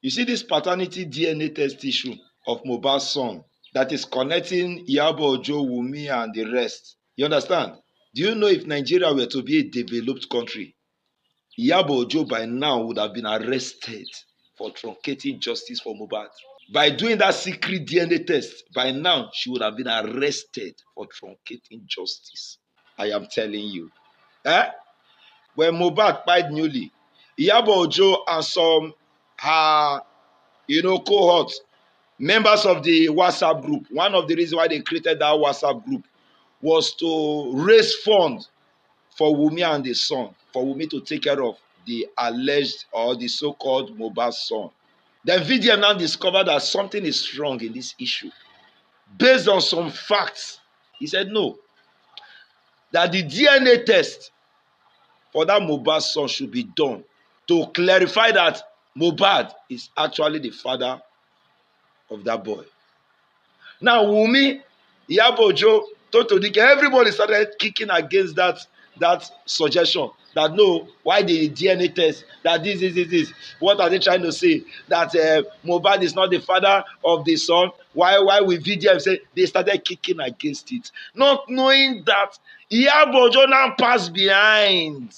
You see this paternity DNA test issue of Mohbad's son that is connecting Iyabo Ojo, Wunmi, and the rest. You understand? Do you know if Nigeria were to be a developed country, Iyabo Ojo by now would have been arrested for truncating justice for Mohbad? By doing that secret DNA test, by now she would have been arrested for truncating justice. I am telling you. When Mohbad died newly, Iyabo Ojo and some her cohort, members of the WhatsApp group, one of the reasons why they created that WhatsApp group was to raise funds for Wunmi and the son, for Wunmi to take care of the alleged or the so-called Mohbad son. Then VDM now discovered that something is wrong in this issue. Based on some facts, he said no, that the DNA test for that Mohbad son should be done to clarify that Mohbad is actually the father of that boy. Now, Wunmi, Iyabo Ojo, Toto Dike, everybody started kicking against that suggestion. That no, why the DNA test? That this. What are they trying to say? That Mohbad is not the father of the son. Why will VDM say? They started kicking against it, not knowing that Iyabo Ojo now passed behind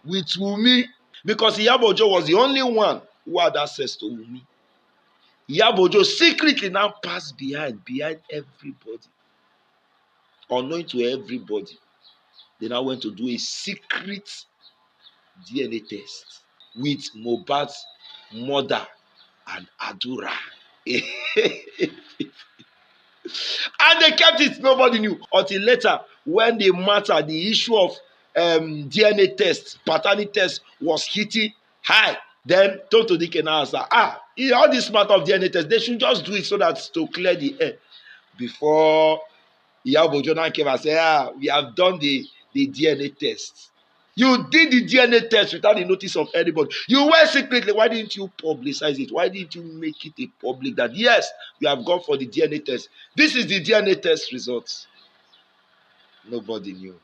with Wunmi, because Iyabo Ojo was the only one who had access to Wunmi. Iyabo Ojo secretly now passed behind everybody, unknown to everybody. They now went to do a secret DNA test with Mohbad's mother and Adura. And they kept it, nobody knew. Until later, when the issue of DNA test, paternity test was hitting high, then Toto Dike now said, all this matter of DNA test, they should just do it so that to clear the air. Before Iyabo Ojo came and said, we have done the DNA test. You did the DNA test without the notice of anybody. You went secretly. Why didn't you publicize it? Why didn't you make it a public that, yes, we have gone for the DNA test? This is the DNA test results. Nobody knew.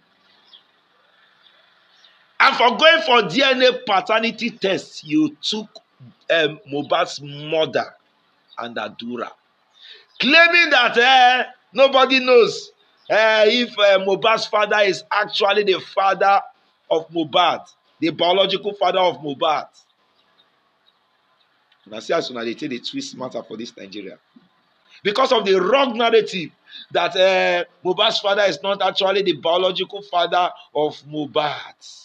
And for going for DNA paternity test, you took Mohbad's mother and Adura, claiming that nobody knows if Mohbad's father is actually the father of Mohbad, the biological father of Mohbad. And I see as soon as they take the twist matter for this Nigeria, because of the wrong narrative that Mohbad's father is not actually the biological father of Mohbad.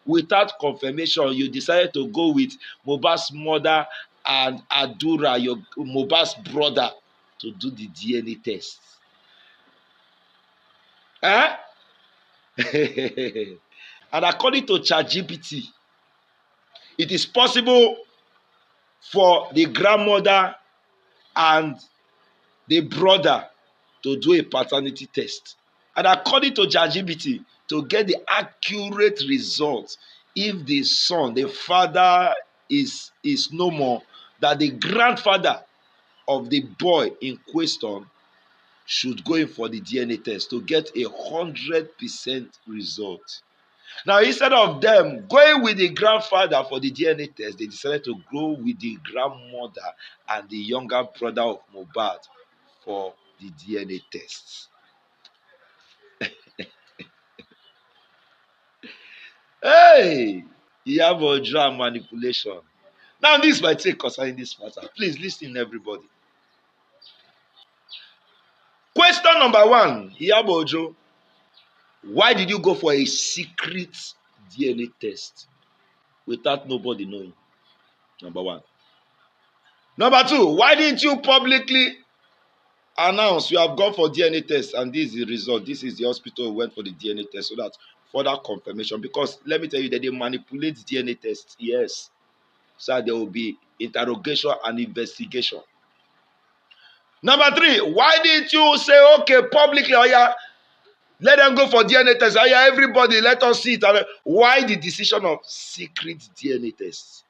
Without confirmation, you decided to go with Mohbad's mother and Adura, Mohbad's brother, to do the DNA test. And according to ChatGPT, it is possible for the grandmother and the brother to do a paternity test. And according to ChatGPT, to get the accurate result, if the son, the father is no more, that the grandfather of the boy in question should go in for the DNA test to get 100% result. Now, instead of them going with the grandfather for the DNA test, they decided to go with the grandmother and the younger brother of Mohbad for the DNA tests. Hey, Iyabo Ojo manipulation. Now, this is my take concerning this matter. Please listen, everybody. Question number one, Iyabo Ojo, why did you go for a secret DNA test without nobody knowing? Number one. Number two, why didn't you publicly announce you have gone for DNA test and this is the result? This is the hospital who went for the DNA test, so that further confirmation. Because let me tell you that they manipulate DNA tests, yes. So there will be interrogation and investigation. Number three, why didn't you say, okay, publicly, let them go for DNA test. Everybody, let us see it. Why the decision of secret DNA tests?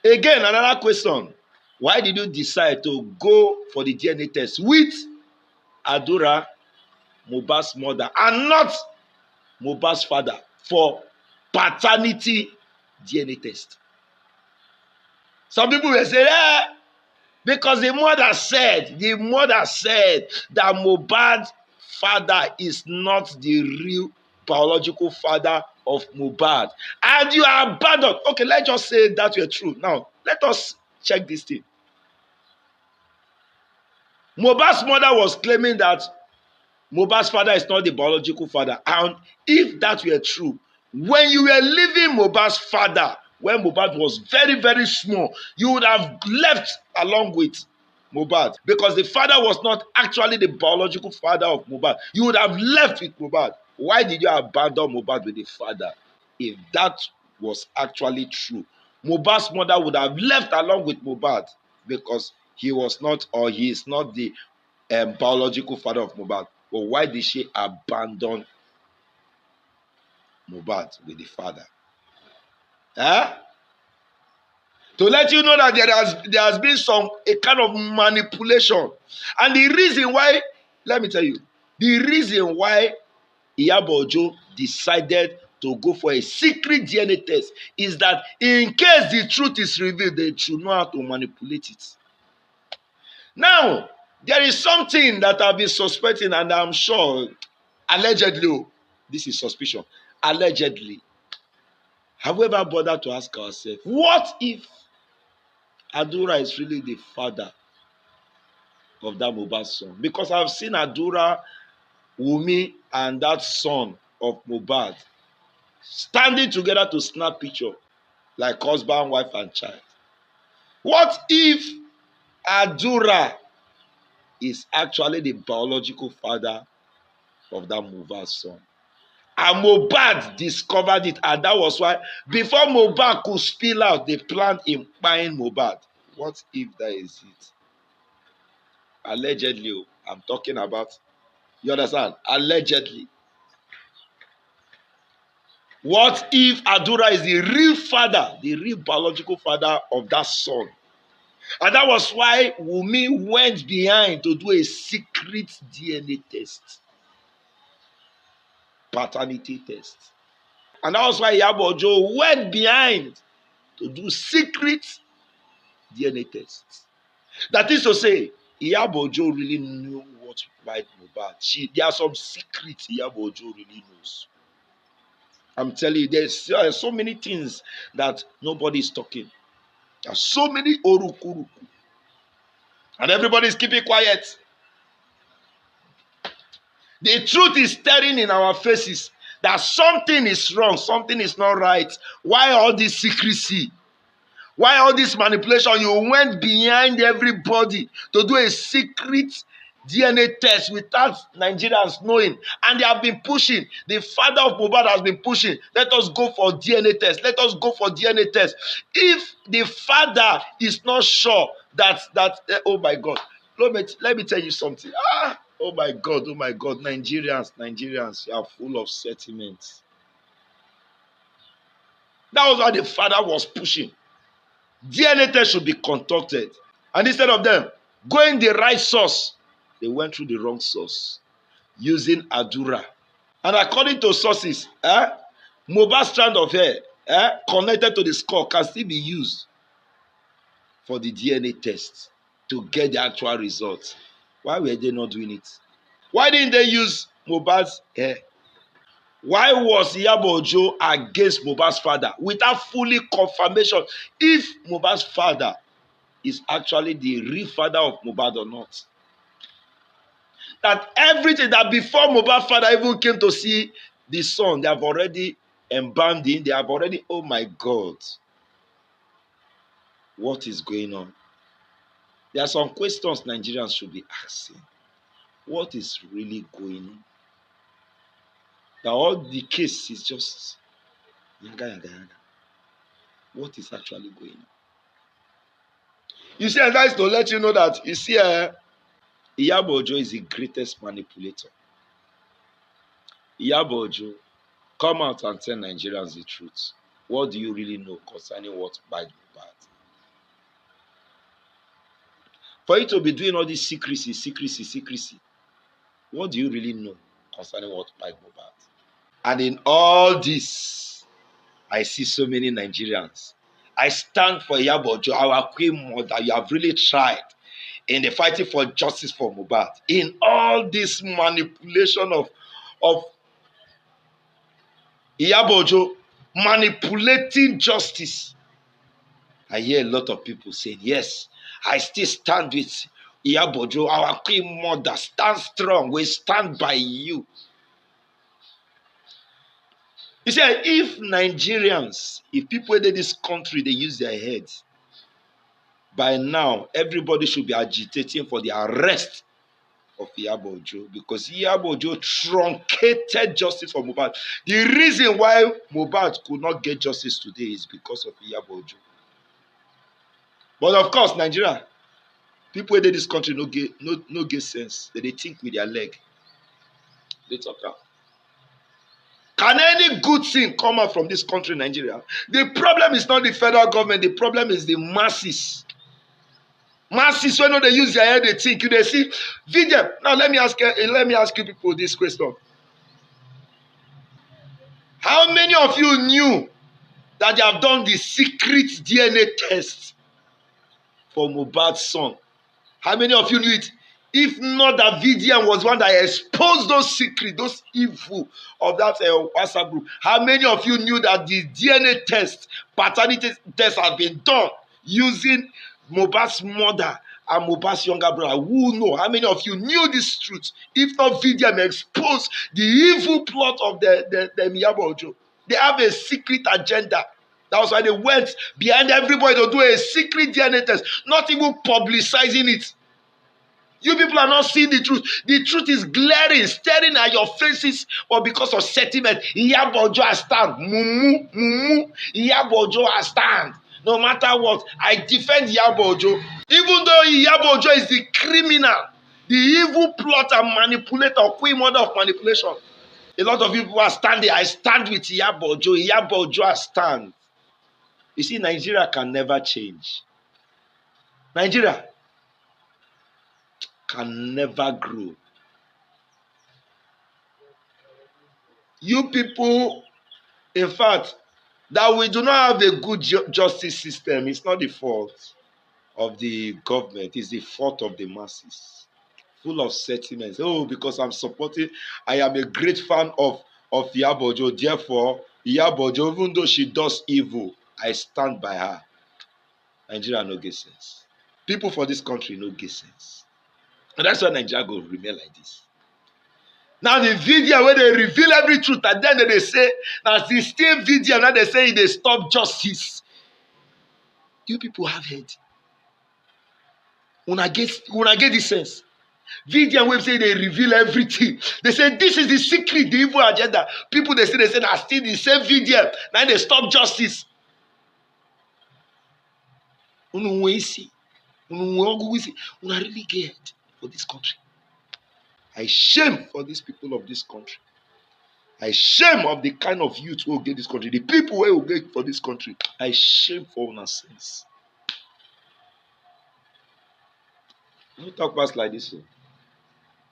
Again, another question. Why did you decide to go for the DNA test with Adura, Mohbad's mother, and not Mohbad's father for paternity DNA test? Some people will say, because the mother said that Mohbad's father is not the real biological father of Mohbad. And you are abandoned. Okay, let's just say that you're true. Now, let us check this thing. Mohbad's mother was claiming that Mohbad's father is not the biological father. And if that were true, when you were leaving Mohbad's father, when Mohbad was very, very small, you would have left along with Mohbad, because the father was not actually the biological father of Mohbad. You would have left with Mohbad. Why did you abandon Mohbad with the father? If that was actually true, Mohbad's mother would have left along with Mohbad, because he was not, or he is not the biological father of Mohbad. But why did she abandon Mohbad with the father? To let you know that there has been a kind of manipulation. And the reason why, let me tell you, the reason why Iyabo Ojo decided to go for a secret DNA test is that in case the truth is revealed, they should know how to manipulate it. Now, there is something that I've been suspecting, and I'm sure, allegedly, this is suspicion, allegedly. Have we ever bothered to ask ourselves, what if Adura is really the father of that Mohbad son? Because I've seen Adura, Wumi, and that son of Mohbad standing together to snap picture like husband, wife, and child. What if Adura is actually the biological father of that Mohbad son? And Mohbad discovered it, and that was why before Mohbad could spill out, they planned in buying Mohbad. What if that is it? Allegedly, I'm talking about, you understand? Allegedly. What if Adura is the real father, the real biological father of that son? And that was why Wumi went behind to do a secret DNA test, paternity test. And that was why Iyabo Ojo went behind to do secret DNA tests. That is to say, Iyabo Ojo really knew what bite Mohbad. There are some secrets Iyabo Ojo really knows. I'm telling you, there's so many things that nobody is talking. There are so many orukuruku. And everybody is keeping quiet. The truth is staring in our faces that something is wrong, something is not right. Why all this secrecy? Why all this manipulation? You went behind everybody to do a secret DNA test without Nigerians knowing. And they have been pushing. The father of Mohbad has been pushing. Let us go for DNA test. Let us go for DNA test. If the father is not sure that oh my God, let me tell you something. Oh my God, Nigerians, you are full of sentiments. That was why the father was pushing. DNA test should be conducted. And instead of them going the right source, they went through the wrong source using Adura. And according to sources, Mohbad's strand of hair connected to the skull can still be used for the DNA test to get the actual results. Why were they not doing it? Why didn't they use Mohbad's hair? Why was Iyabo Ojo against Mohbad's father without fully confirmation if Mohbad's father is actually the real father of Mohbad or not? That everything that before Mohbad's father even came to see the son, they have already embalmed him. They have already, oh my God, what is going on? There are some questions Nigerians should be asking. What is really going on? That all the case is just yaga yaga yaga. What is actually going on? You see, and that is to let you know that, you see, Iyabo Ojo is the greatest manipulator. Iyabo Ojo, come out and tell Nigerians the truth. What do you really know concerning what bite Mohbad? For you to be doing all this secrecy, what do you really know concerning what bite Mohbad? And in all this, I see so many Nigerians. I stand for Iyabo Ojo, our queen mother. You have really tried in the fighting for justice for Mohbad. In all this manipulation of Iyabo Ojo, manipulating justice. I hear a lot of people saying, yes, I still stand with Iyabo Ojo, our queen mother. Stand strong. We stand by you. He said, if Nigerians, if people in this country, they use their heads, by now, everybody should be agitating for the arrest of Iyabo Ojo, because Iyabo Ojo truncated justice for Mohbad. The reason why Mohbad could not get justice today is because of Iyabo Ojo. But of course, Nigeria, people in this country no get sense. They think with their leg. They talk out. Can any good thing come out from this country, Nigeria? The problem is not the federal government. The problem is the masses. Masses, when they use their head, they think. They see video. Now let me ask you people this question. How many of you knew that they have done the secret DNA test for Mohbad's son? How many of you knew it? If not that VDM was one that exposed those secrets, those evil of that WhatsApp group. How many of you knew that the DNA test, paternity test has been done using Mohbad's mother and Mohbad's younger brother? Who know? How many of you knew this truth? If not VDM exposed the evil plot of the Iyabo Ojo. They have a secret agenda. That was why they went behind everybody to do a secret DNA test, not even publicizing it. You people are not seeing the truth. The truth is glaring, staring at your faces, but because of sentiment, Iyabo Ojo has stand. Mumu, Iyabo Ojo has stand. No matter what, I defend Iyabo Ojo. Even though Iyabo Ojo is the criminal, the evil plotter, manipulator, queen mother of manipulation. A lot of people are standing. I stand with Iyabo Ojo. Iyabo Ojo has stand. You see, Nigeria can never change. Nigeria can never grow. You people, in fact, that we do not have a good justice system, it's not the fault of the government, it's the fault of the masses. Full of sentiments. Oh, because I'm supporting, I am a great fan of Iyabo Ojo, therefore, Iyabo Ojo, even though she does evil, I stand by her. Nigeria no get sense. People for this country no get sense. And that's why Nigeria go remain like this. Now the video where they reveal every truth, and then they say that's the same video. Now they say they stop justice. You people have head. When I get this sense, video where say they reveal everything. They say this is the secret, the evil agenda. People they say that's still the same video. Now they stop justice. Una really get for this country. I shame for these people of this country. I shame of the kind of youth who will get this country. The people who will get for this country. I shame for una sins. Don't talk past like this. So.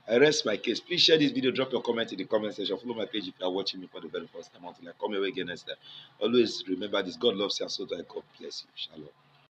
I rest my case. Please share this video. Drop your comment in the comment section. Follow my page if you are watching me for the very first time. Until I come away again next time. Always remember this. God loves you and so do I. God bless you. Shalom.